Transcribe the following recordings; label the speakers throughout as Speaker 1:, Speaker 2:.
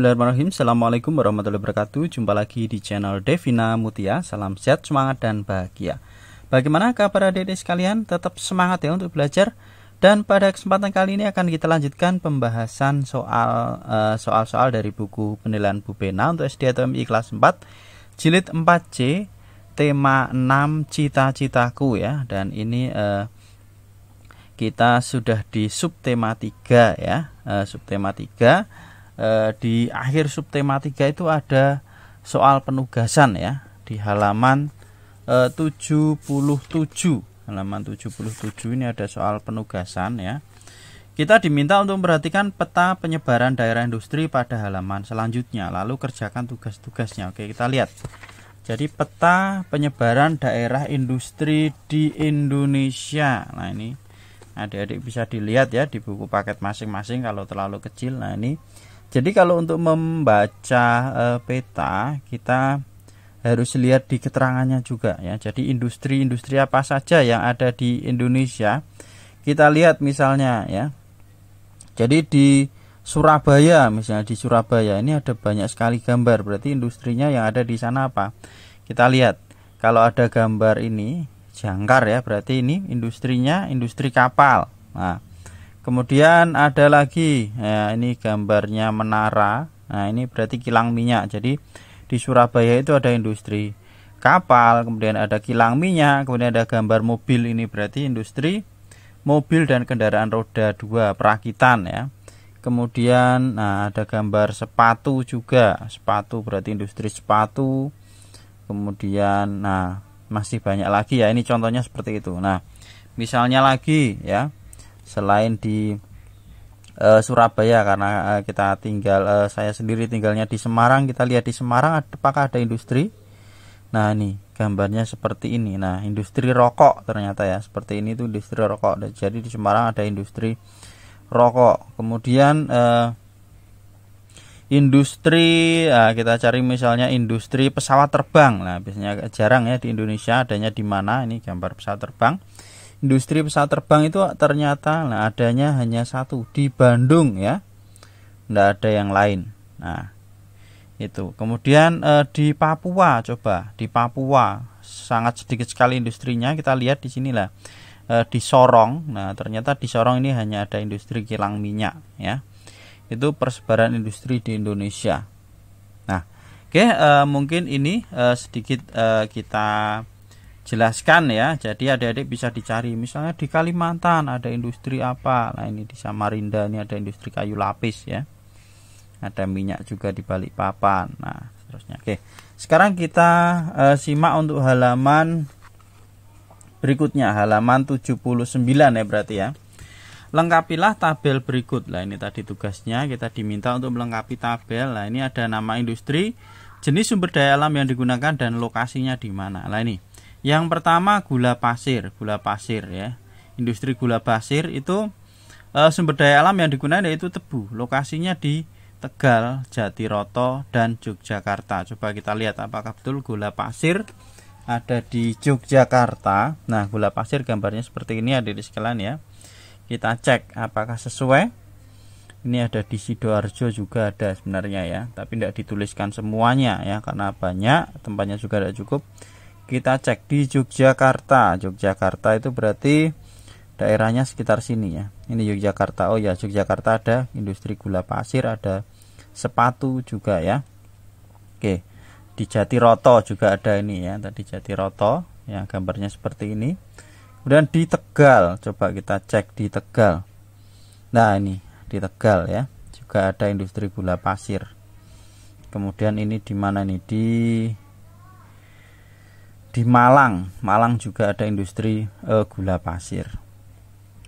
Speaker 1: Bismillahirrahmanirrahim. Assalamualaikum warahmatullahi wabarakatuh. Jumpa lagi di channel Devina Mutia. Salam sehat, semangat, dan bahagia. Bagaimana kabar adik-adik sekalian? Tetap semangat ya untuk belajar. Dan pada kesempatan kali ini akan kita lanjutkan pembahasan soal-soal dari buku penilaian Bu Bena untuk SD atau MI kelas 4 jilid 4C, tema 6 cita-citaku ya. Dan ini kita sudah di subtema 3 ya. Subtema 3. Di akhir subtema 3 itu ada soal penugasan ya, di halaman 77. Halaman 77 ini ada soal penugasan ya. Kita diminta untuk memperhatikan peta penyebaran daerah industri pada halaman selanjutnya, lalu kerjakan tugas-tugasnya. Oke, kita lihat. Jadi peta penyebaran daerah industri di Indonesia. Nah, ini adik-adik bisa dilihat ya di buku paket masing-masing kalau terlalu kecil. Nah, ini jadi kalau untuk membaca peta kita harus lihat di keterangannya juga ya. Jadi industri-industri apa saja yang ada di Indonesia kita lihat misalnya ya. Jadi di Surabaya, misalnya di Surabaya ini ada banyak sekali gambar, berarti industrinya yang ada di sana apa? Kita lihat kalau ada gambar ini jangkar ya, berarti ini industrinya industri kapal. Nah, kemudian ada lagi ya, ini gambarnya menara. Nah, ini berarti kilang minyak. Jadi di Surabaya itu ada industri kapal, kemudian ada kilang minyak, kemudian ada gambar mobil, ini berarti industri mobil dan kendaraan roda 2 perakitan ya. Kemudian nah, ada gambar sepatu juga. Sepatu berarti industri sepatu. Kemudian nah, masih banyak lagi ya. Ini contohnya seperti itu. Nah, misalnya lagi ya, selain di Surabaya, karena kita tinggal saya sendiri tinggalnya di Semarang, kita lihat di Semarang apakah ada industri. Nah, ini gambarnya seperti ini. Nah, industri rokok ternyata ya, seperti ini tuh industri rokok. Jadi di Semarang ada industri rokok. Kemudian industri kita cari misalnya industri pesawat terbang. Nah, biasanya jarang ya di Indonesia, adanya di mana. Ini gambar pesawat terbang. Industri pesawat terbang itu ternyata adanya hanya satu di Bandung ya, tidak ada yang lain. Nah, itu kemudian di Papua, coba di Papua sangat sedikit sekali industrinya. Kita lihat di sinilah di Sorong. Nah, ternyata di Sorong ini hanya ada industri kilang minyak ya. Itu persebaran industri di Indonesia. Nah, oke, mungkin ini sedikit kita jelaskan ya. Jadi adik-adik bisa dicari misalnya di Kalimantan ada industri apa. Nah, ini di Samarinda ini ada industri kayu lapis ya, ada minyak juga di Balikpapan. Nah, seterusnya. Oke, sekarang kita simak untuk halaman berikutnya, halaman 79 ya berarti ya. Lengkapilah tabel berikut. Lah, ini tadi tugasnya, kita diminta untuk melengkapi tabel. Lah, ini ada nama industri, jenis sumber daya alam yang digunakan, dan lokasinya di mana. Lah, ini yang pertama gula pasir ya. Industri gula pasir itu sumber daya alam yang digunakan yaitu tebu. Lokasinya di Tegal, Jatiroto, dan Yogyakarta. Coba kita lihat apakah betul gula pasir ada di Yogyakarta. Nah, gula pasir gambarnya seperti ini adik-adik sekalian ya. Kita cek apakah sesuai. Ini ada di Sidoarjo juga ada sebenarnya ya, tapi tidak dituliskan semuanya ya karena banyak, tempatnya juga tidak cukup. Kita cek di Yogyakarta. Yogyakarta itu berarti daerahnya sekitar sini ya. Ini Yogyakarta. Oh ya, Yogyakarta ada industri gula pasir, ada sepatu juga ya. Oke. Di Jatiroto juga ada ini ya. Tadi Jatiroto ya, gambarnya seperti ini. Kemudian di Tegal, coba kita cek di Tegal. Nah, ini di Tegal ya. Juga ada industri gula pasir. Kemudian ini di mana nih? Di Malang juga ada industri gula pasir.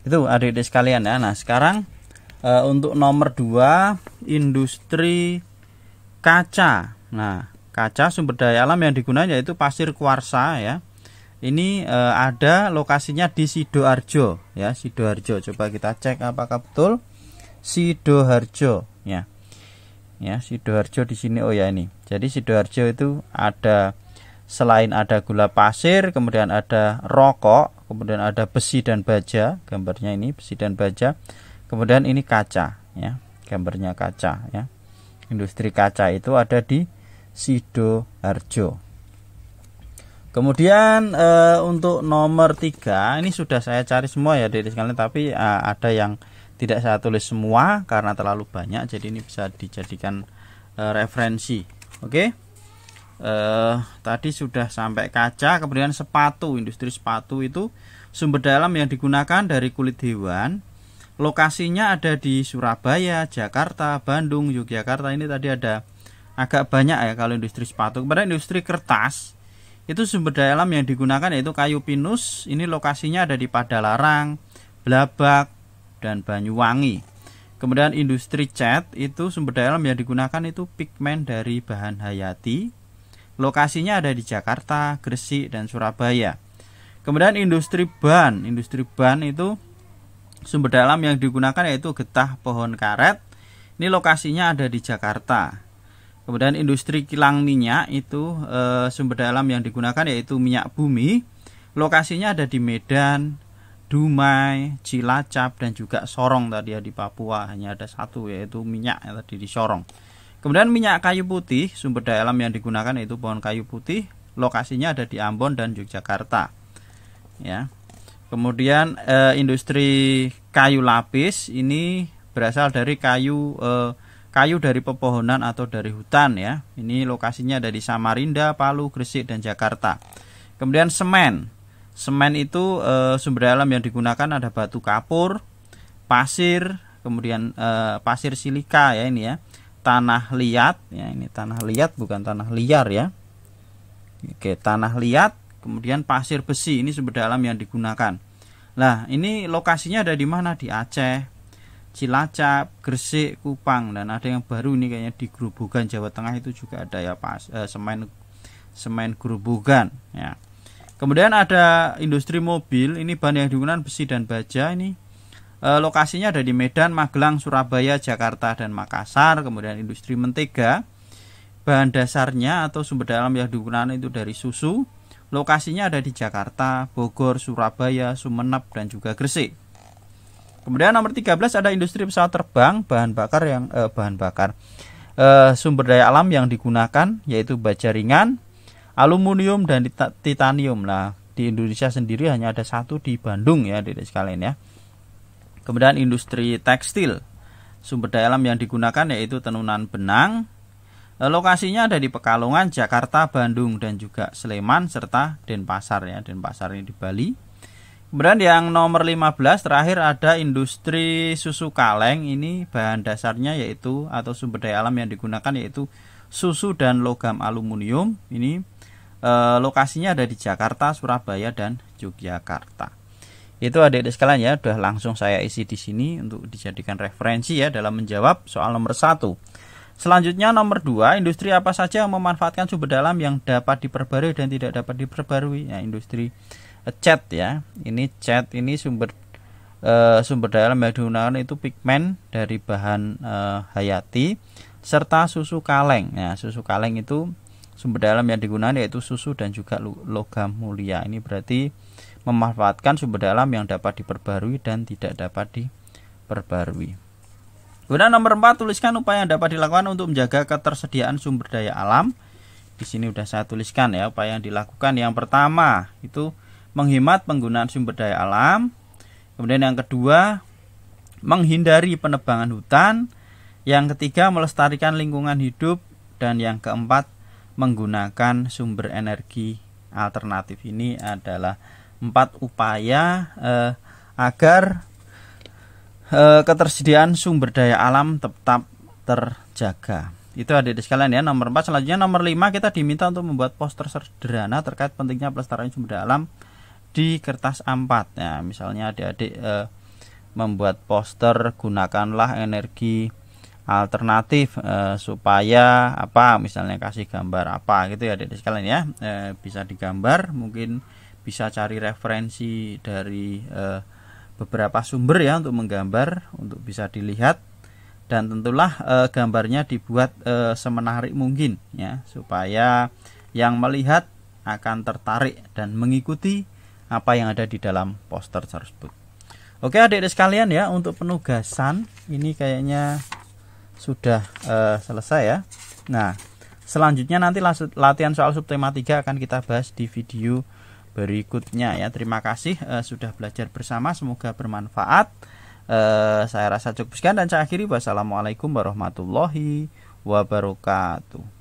Speaker 1: Itu adik-adik sekalian ya. Nah, sekarang untuk nomor 2 industri kaca. Nah, kaca sumber daya alam yang digunakan yaitu pasir kuarsa ya. Ini ada lokasinya di Sidoarjo ya, Sidoarjo. Coba kita cek apakah betul Sidoarjo ya. Ya, Sidoarjo di sini. Oh ya, ini. Jadi Sidoarjo itu ada, selain ada gula pasir, kemudian ada rokok, kemudian ada besi dan baja. Gambarnya ini besi dan baja. Kemudian ini kaca ya, gambarnya kaca ya. Industri kaca itu ada di Sidoarjo. Kemudian untuk nomor 3 ini sudah saya cari semua ya adik-adik sekalian, tapi ada yang tidak saya tulis semua karena terlalu banyak, jadi ini bisa dijadikan referensi. Oke. Tadi sudah sampai kaca, kemudian sepatu. Industri sepatu itu sumber daya alam yang digunakan dari kulit hewan. Lokasinya ada di Surabaya, Jakarta, Bandung, Yogyakarta. Ini tadi ada agak banyak ya kalau industri sepatu. Kemudian industri kertas itu sumber daya alam yang digunakan yaitu kayu pinus. Ini lokasinya ada di Padalarang, Blabak, dan Banyuwangi. Kemudian industri cat itu sumber daya alam yang digunakan itu pigmen dari bahan hayati. Lokasinya ada di Jakarta, Gresik, dan Surabaya. Kemudian industri ban itu sumber daya alam yang digunakan yaitu getah pohon karet. Ini lokasinya ada di Jakarta. Kemudian industri kilang minyak itu sumber daya alam yang digunakan yaitu minyak bumi. Lokasinya ada di Medan, Dumai, Cilacap, dan juga Sorong tadi ya di Papua. Hanya ada satu yaitu minyak yang tadi di Sorong. Kemudian minyak kayu putih, sumber daya alam yang digunakan yaitu pohon kayu putih. Lokasinya ada di Ambon dan Yogyakarta. Ya. Kemudian industri kayu lapis ini berasal dari kayu dari pepohonan atau dari hutan ya. Ini lokasinya ada di Samarinda, Palu, Gresik, dan Jakarta. Kemudian semen itu sumber daya alam yang digunakan ada batu kapur, pasir, kemudian pasir silika ya ini ya, tanah liat ya, ini tanah liat bukan tanah liar ya. Oke, tanah liat, kemudian pasir besi, ini sumber daya alam yang digunakan. Nah, ini lokasinya ada di mana? Di Aceh, Cilacap, Gresik, Kupang, dan ada yang baru ini kayaknya di Grobogan, Jawa Tengah itu juga ada ya semen Grobogan ya. Kemudian ada industri mobil, ini bahan yang digunakan besi dan baja. Ini lokasinya ada di Medan, Magelang, Surabaya, Jakarta, dan Makassar. Kemudian industri mentega, bahan dasarnya atau sumber daya alam yang digunakan itu dari susu. Lokasinya ada di Jakarta, Bogor, Surabaya, Sumeneb, dan juga Gresik. Kemudian nomor 13 ada industri pesawat terbang, sumber daya alam yang digunakan yaitu baja ringan, aluminium, dan titanium. Nah, di Indonesia sendiri hanya ada satu di Bandung ya, adik-adik sekalian ya. Kemudian industri tekstil, sumber daya alam yang digunakan yaitu tenunan benang. Lokasinya ada di Pekalongan, Jakarta, Bandung, dan juga Sleman, serta Denpasar ya. Denpasar ini di Bali. Kemudian yang nomor 15 terakhir ada industri susu kaleng. Ini bahan dasarnya yaitu atau sumber daya alam yang digunakan yaitu susu dan logam aluminium. Ini lokasinya ada di Jakarta, Surabaya, dan Yogyakarta. Itu adik-adik sekalian ya, udah langsung saya isi di sini untuk dijadikan referensi ya dalam menjawab soal nomor 1. Selanjutnya nomor 2, industri apa saja yang memanfaatkan sumber daya alam yang dapat diperbarui dan tidak dapat diperbarui? Ya, industri cat ya. Ini cat ini sumber daya alam yang digunakan itu pigmen dari bahan hayati serta susu kaleng. Ya, susu kaleng itu sumber daya alam yang digunakan yaitu susu dan juga logam mulia. Ini berarti memanfaatkan sumber daya alam yang dapat diperbarui dan tidak dapat diperbarui. Kemudian nomor 4, tuliskan upaya yang dapat dilakukan untuk menjaga ketersediaan sumber daya alam. Di sini sudah saya tuliskan ya upaya yang dilakukan. Yang pertama itu menghemat penggunaan sumber daya alam. Kemudian yang kedua, menghindari penebangan hutan. Yang ketiga, melestarikan lingkungan hidup. Dan yang keempat, menggunakan sumber energi alternatif. Ini adalah 4 upaya agar ketersediaan sumber daya alam tetap terjaga. Itu adik-adik sekalian ya, nomor 4. Selanjutnya nomor 5, kita diminta untuk membuat poster sederhana terkait pentingnya pelestarian sumber daya alam di kertas A4. Ya, misalnya adik-adik membuat poster gunakanlah energi alternatif supaya apa, misalnya kasih gambar apa gitu ya adik-adik sekalian ya. Bisa digambar, mungkin bisa cari referensi dari beberapa sumber ya untuk menggambar, untuk bisa dilihat, dan tentulah gambarnya dibuat semenarik mungkin ya supaya yang melihat akan tertarik dan mengikuti apa yang ada di dalam poster tersebut. Oke adik-adik sekalian ya, untuk penugasan ini kayaknya sudah selesai ya. Nah, selanjutnya nanti latihan soal subtema 3 akan kita bahas di video berikutnya ya. Terima kasih sudah belajar bersama, semoga bermanfaat. Saya rasa cukup sekian dan saya akhiri. Wassalamualaikum warahmatullahi wabarakatuh.